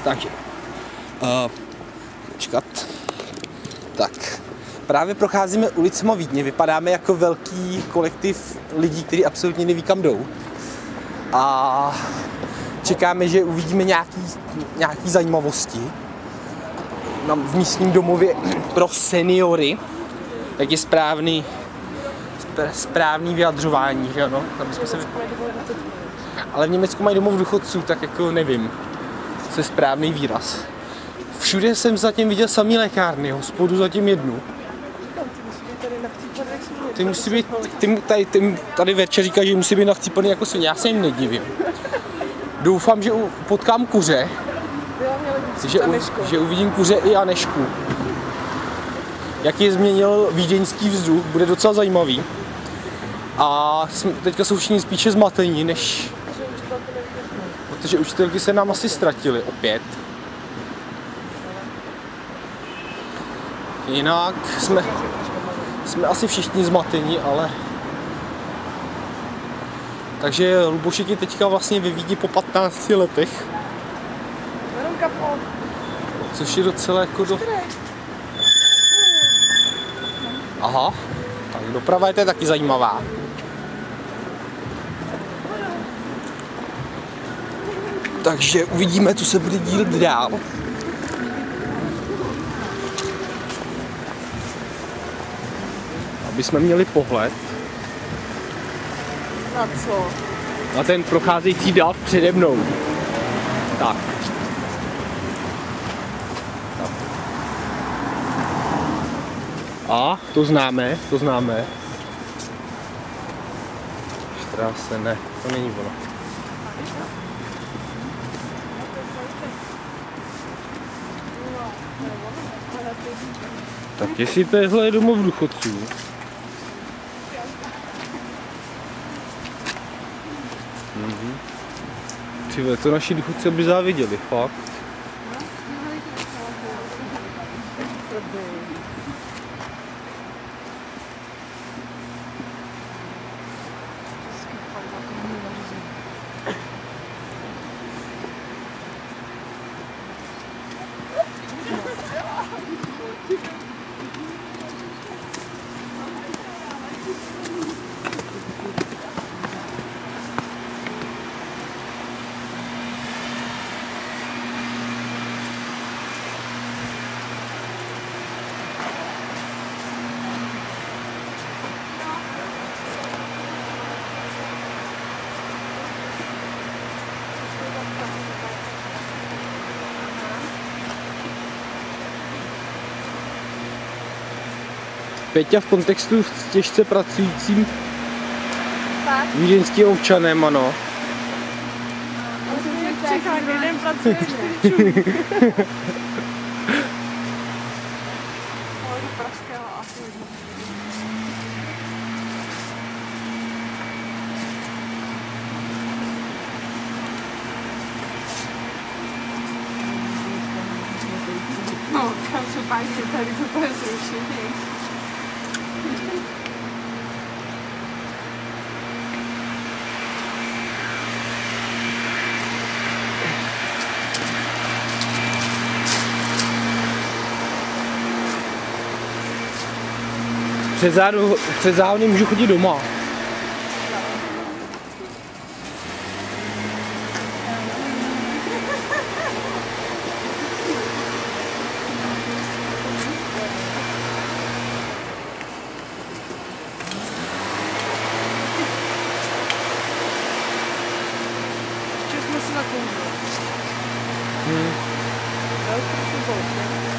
Takže, počkat. Tak, právě procházíme ulicema Vídně, vypadáme jako velký kolektiv lidí, kteří absolutně neví, kam jdou. A čekáme, že uvidíme nějaký zajímavosti. V místním domově pro seniory, tak je správný vyjadřování, že ano? Ale v Německu mají domov důchodců, tak jako nevím, co je správný výraz. Všude jsem zatím viděl samý lékárny, hospodu zatím jednu. Ty musí být, tady Verča říká, že musí být nachcípaný jako svině, já se jim nedivím. Doufám, že potkám kuře, že uvidím kuře i Anešku. Jaký změnil vídeňský vzduch, bude docela zajímavý. A teďka jsou všichni spíše zmatení, než... Protože učitelky se nám asi ztratily opět. Jinak jsme asi všichni zmatení, ale... Takže Lubošek je teďka vlastně ve Vídni po 15 letech. Což je docela jako Aha, tak doprava je taky zajímavá. Takže uvidíme, co se bude dílet dál. Aby jsme měli pohled. Na co? Na ten procházející dav přede mnou. Tak. A, to známe. Strasse, ne, to není ono. Tak jestli tohle je domov důchodců. Tyhle, to naši důchodci by záviděli, fakt. Peťa v kontextu s těžce pracujícím vídeňským občanem, ano. Čeká, jeden pracuje No, každopádně tady to je zrušený. Před závodem můžu chodit doma. Ještě jsme se nakousli. Velký to